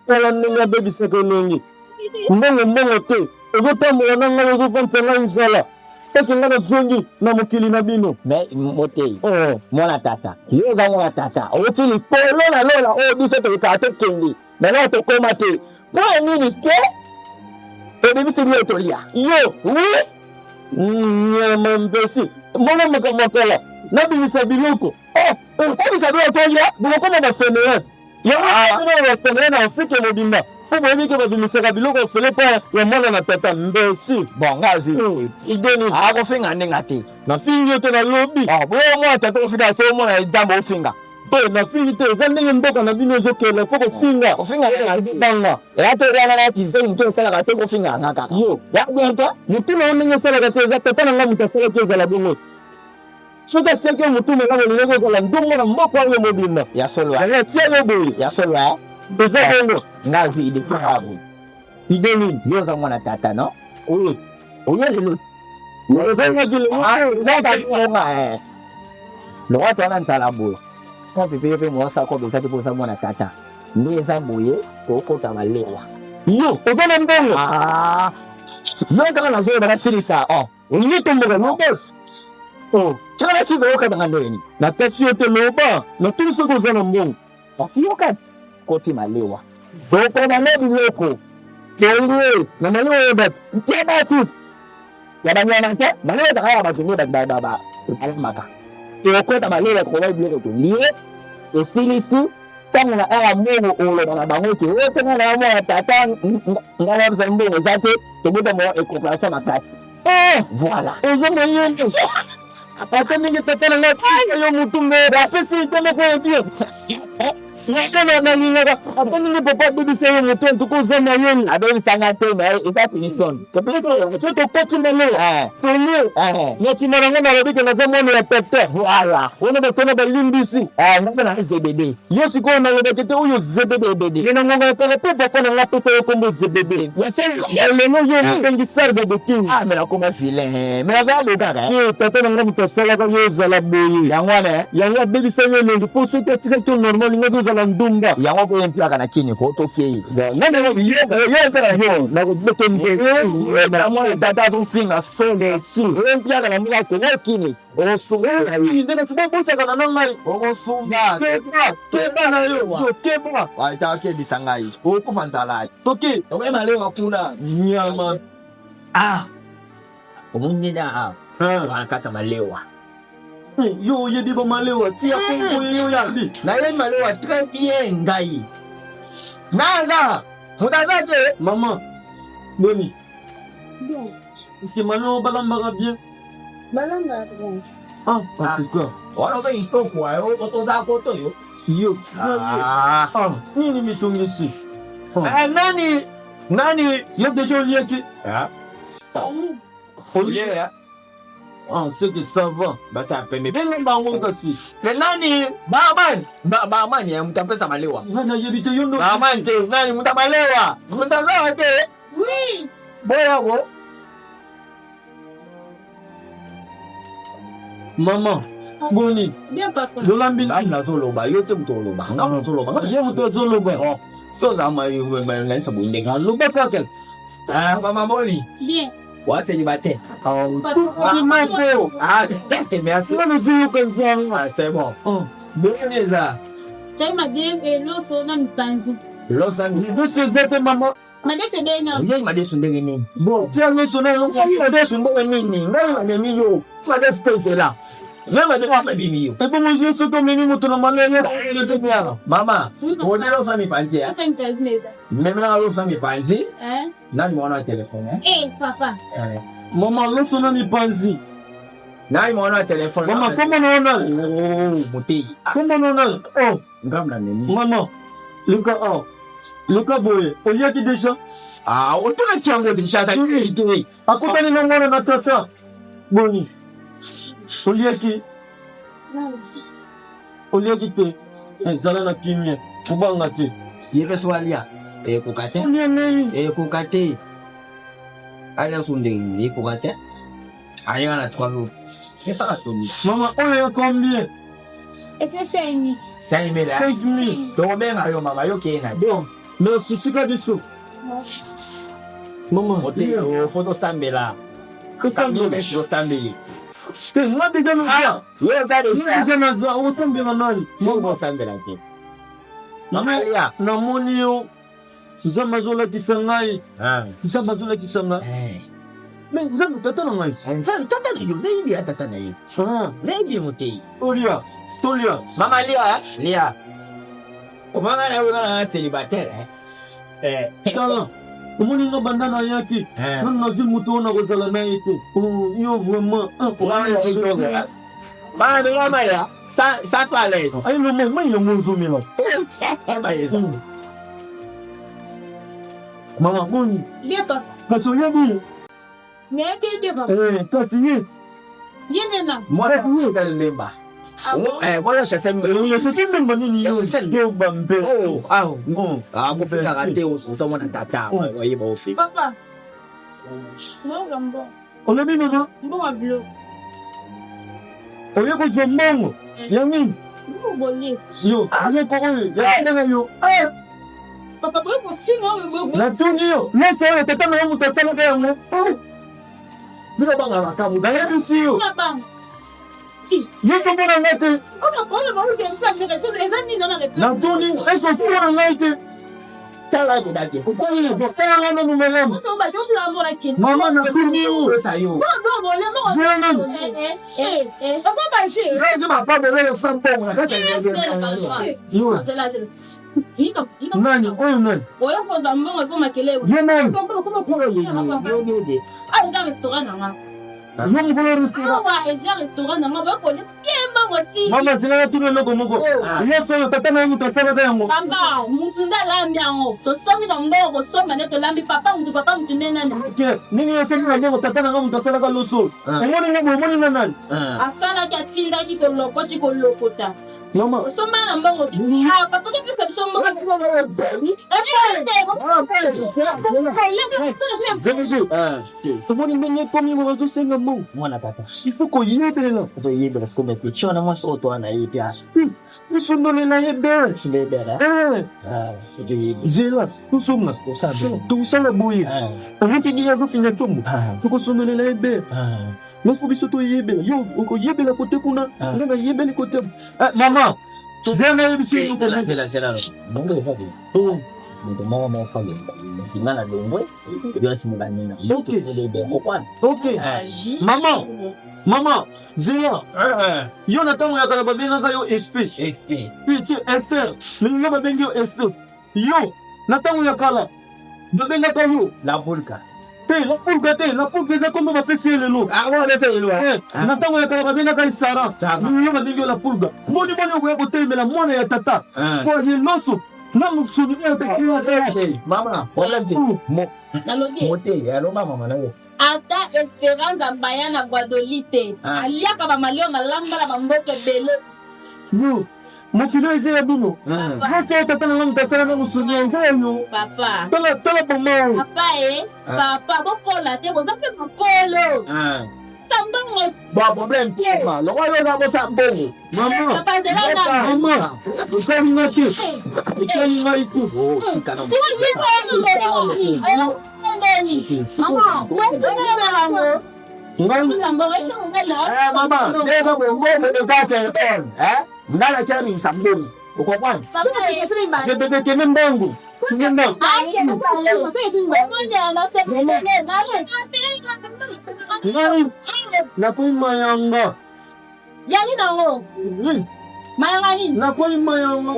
Kala ninga baby sekonongi. Mbongo te. Ozotambola na ngai ozofandisa ngai nsala. Eke nga na zongi na mokili na bino. Mais motei. Mwana tata. Yo za mwana tata. Oti likolo na lola o biso tokaka te kendi. Maintenant tokoma te. Kwa nini ke? Ebibi se biyo tolia. Yo, oui. Nyama mbesi. Mbona makamakala. Nabimisa biloko. Obisa biloko tolia. Bulokoma bafeneyan. Ya bafeneyan na Afrika mobimba. Pour moi, que vous me serez biloko fele pas ya mwana na tata mbesi. Bon, ngazi. Ideni. Ko finga ndinga te. Na fingi yote na lobby. Bo mwana tata ko finga so mwana jambo finga. Na fingi te zandenge mboka na bino zokela foko finga. Finga ndanga. Ya to rana na tise mto sala ka te ko finga ngaka. Yo, ya bwenta. Mutuna ndenge sala ka te za tata na ngamu tasala ke za la bongo. Soka tseke mutuna na ngoko ko la ndongo na mboko wa mobimba. Ya solo. Ya tielo boy. Ya solo. Bezango ngazi de kabu. Ideni yo za mwana tata no? Oui. Oya lelo. Yo za mwana jile. Na ta ngoma Lo wa tana ntala boyo. Kwa pepe pe mo sa ko be sa te posa mwana tata. Ndi za boye ko ko ta malewa. Yo, ozana ndongo. Yo kama na zo ba sirisa. Ni tombo no bot. Chana si go ka ngando ni. Na tati yote loba, na tuso ko zana mbongo. Yo kat koti malewa. Zoko na nebi loko. Kengwe, na malewa yobat. Nteba tu. Ya banyana ke? Malewa ta kaya ba kinyo ba. Alamaka. Ko ta malewa ko ba biloko to liye. To silisi tangu na era mungu ulo na bango ke. O tena na mo tata ngala mzambo zate to boda mo ecoopération makasi. Voilà. Ozo manyembe. Ata mingi tata na ngati yo mutumbe. Apesi tena ko bien. Ngana na ninga apa ninga papa bibi seye moto ntuko zama yeni abebi sanga te na ita pinison to to poti mele sele ngasi maranga na rabike na zama ni tete voilà wona de tona balimbisi ngaba na ZBD yesu ko na lebeke te uyo ZBD ina nganga kala pe papa na ngato seye kombo ZBD ya le no yo ngi sarbe de king me na kuma vilain me na za le kaka tata na ngamu tsala ka yo zala boyi yanga bibi seye ngi po so te tike normal ngado ndumba yango ko yempia kana kini ko toke nana yo tara yo na ko beto ni na mo dada do finga so de si yempia kana mira ko na kini o su ni de fubo bosa kana na mai o su na ke na yo ke ba wa ta ke bisangai ko ko fantala toke o ke malewa kuna nyama omunye da wa kata malewa yo ye bibo malewa tia kongo yo ya bi na ye malewa très bien ngai naza mudaza te mama boni c'est malewa balamba bien bien en tout cas wala ko ito kwa yo to da ko to yo yo nini mitungisi nani yo deja lieki Olier c'est que ça va. Bah ça peut me bien bango kasi. C'est nani? Baman ya mtapesa malewa. Nana yebite yondo. Baman te nani mtamalewa? Mtazawa te? Oui. Boya bo. Maman. Boni. Bien papa. Zolambi. Na zoloba yote mtoloba. Ngam zoloba. Ye mto zoloba. So za ma lensa bunde. Loba pakel. Mama Moli. Bien. Wa célibataire. Merci. C'est bon. Boneza. C'est ma dé et l'osso na mpanzi. Losa ni. Monsieur Zete maman. Madese bena. Yeye madesu ndenge nini? Bon, tiens l'osso na l'osso. Madesu ndenge nini? Ngai mademi yo. Madesu tese là. Ngai madesu mademi yo. Et bon monsieur ce comme ni moto na malele. Mama, on est losa mi panzi. C'est une casineta. Même là losa mi panzi. Nani mwana téléphone? Papa. Maman l'osso na ni panzi. Nani mwana téléphone? Maman comment on a? Mutei. Comment on a? Oh, ngamna nini? Maman. Le cas boye. On y a qui déjà? On te l'a tiens déjà ta idée. À côté de l'homme on a ta faire. Boni. On y a qui? On y a qui te? Zala na kimia. Kubanga te. Yeke swalia. Kukate. On y a nei. Kukate. Ala sunde kukate. Aya na 3 jours. C'est ça la toni. Maman, on y a combien? Ese shiny. 5 000. 5 000. Tobenga yo mama yo kenga. Bon, merci, c'est quoi du sou? Maman, Mote photo sambela. Sambela. Yo sambeli. C'était moi déjà le gars. Yo za de. Déjà naza, on sambela nani? Mo sambela ke. Mama ya. Na moni yo. Nzambe azolakisa ngai. Nzambe azolakisa ngai. Mais nzambe tata na ngai. Nzambe tata na yo ndeyi ya tata na yo. Ndeyi motei. Stolia. Mama Lia. Omanga na yo célibataire. Tala. Omoni nga bandana yaki. Nani nazi mutu ona kozala na ye te. Yo vraiment. Mama ya. Sans toi à l'aise. Ayi le mot, il est mon zombie là. Maman, boni. Lieta. Kaso yabi. Neke deba. Kasi yet. Yenena. Moi ni za lemba. Moi je sais même banini yo. Yo bambe. Bon, kufika kate usomona tata. Oyiba ufika. Papa. Mbonga mbonga. On a mis maman. Mbonga bleu. Oye ko zomongo. Yami. Mbongo boli. Yo, ale ko yo. Papa boy ko finga we. La tuni yo. Na so tata na mu tasala ka yo. Bila banga ka mu da yebi yo. Papa. Yo so bona ngate. Ona ko le baru ke sa ne rese ezani na rete. La tuni, eso so bona ngate. Tala ko dake. Ko ni do sala na mu mele. So ba jo bla mo la kin. Mama na tuni yo. sa yo. Ba mo le mo. Zena. Ko ba shi. Je ma pas de le sampo na ka se yo. Nani, oyo nani? Oyo ko da mbongo ko makele. Ye nani? Ko ko Yo bide. da restaurant na. Yo mo ko restaurant. Awa eza restaurant na ba ko le piemba mosi. Mama sina tu le logo moko. Yo so tata na mu tasala ka yango. Papa, mutunda lambi yango. To somi na mbongo soma ne to lambi papa mutu nena na. Okay, nini yo so na ngo tata na mu tasala ka loso. Ngoni ngoni na nani? Asala ka tinda ki ko lokota. Mama. Soma na mbongo. Ha papa ko pesa soma. Somoni ndenge komi mo zo senga mo. Mwana papa. Il faut ko yebela. To yebela sko me picho na mwa so to ana yepia. Tu sondole na yebela. Sibedera. To yebela. Zela, tu songa. Tu sala boye. Tanti dia zo finya tumbu. Tu ko sondole na yebela. Nofu biso to yebela. Yo ko yebela kote kuna. Nga yebela kote. Mama. Zema yebiso. Zela. Bongo le fabi. Donc moi mon frère il m'a la longue il si me banina OK maman Zéa yo na tango ya kala babenga ka yo SP puis Esther linga babenga yo Esther yo na tango ya kala babenga ka yo la pulka la pulka eza kombo bapesi ye lelo on fait lelo na tango ya kala babenga ka Sara yo babenga yo la pulka mboni okoya kotelemela mwana ya tata po ye loso na musuni mama problème mo nalobi mote alo mama na yo ata Esperanza Mbaya na Guadolite aliaka ba malio na lamba la bamboke bele yo mokilo eze ya bino hasa tata na mtasala na musuni eze yo papa tala pomao papa bokola te boza pe mokolo tambongo ba problème tema lo wa yo na bo sambongo mama papa zela mama ukali ngati ukali ngaiku sikana mama mama leva bongo de fate ndala chani sambongo uko kwani bebe kene mbongo ngenda na kuima yanga yani nango mayanga na kuima yanga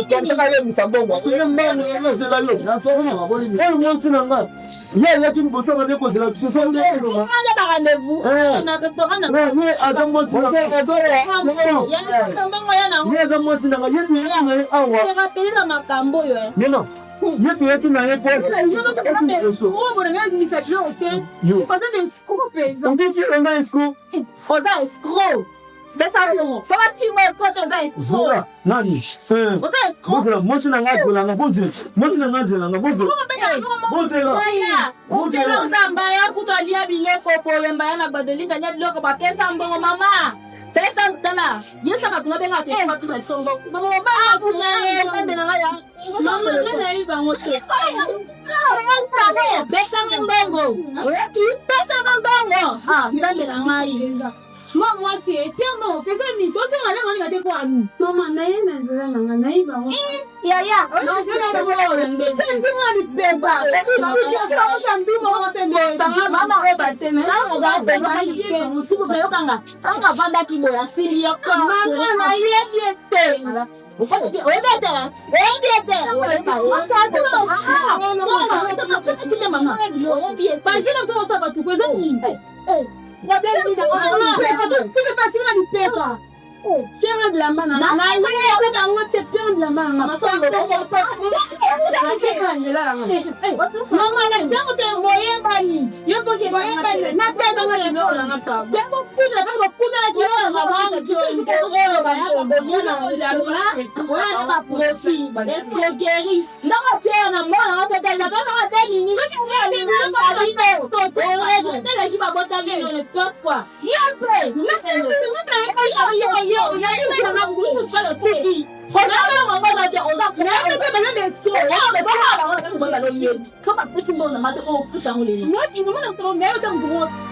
kantaka le msambongo ile mbongo yana zela yo na sona ngaboli ni mwansi nanga ye yaki mbosa ngane ko zela tu so ndelo on a ba rendez-vous na restaurant na ye adam mwansi nanga ye adam mwansi nanga ye ni nanga awa se rappelle na makambo yo neno ye tu yaki na ye po oh bon nga ni sa clé aussi faisant des screws paysan on dit que on a escroc faisant escroc Pesa mbongo. Fala chimwe kote ngai. Zora, nani? Bozela, mwasi na nga zelanga, bozela. Mwasi na nga zelanga, bozela. Bozela. Bozela mbaya kutolia biloko pole mbaya na badolika nya biloko ba pesa mbongo mama. Pesa mtana. Yesa matuna benga te kwa tu songo. Mama ba kuna kambe na ya. Mama na iba ngote. Pesa mbongo. Pesa mbongo. Ah, ndande na ngai. Moi c'est tellement que ça ni toi c'est malin on regarde quoi nous Mama na yena ndela na na iba ngote. Ya c'est moi ni beba ça ndi moi c'est mama we bateme na ba ba yeke musiku pe yokanga anga vanda kibo ya siri yoko mama na yeke de la main, Moi,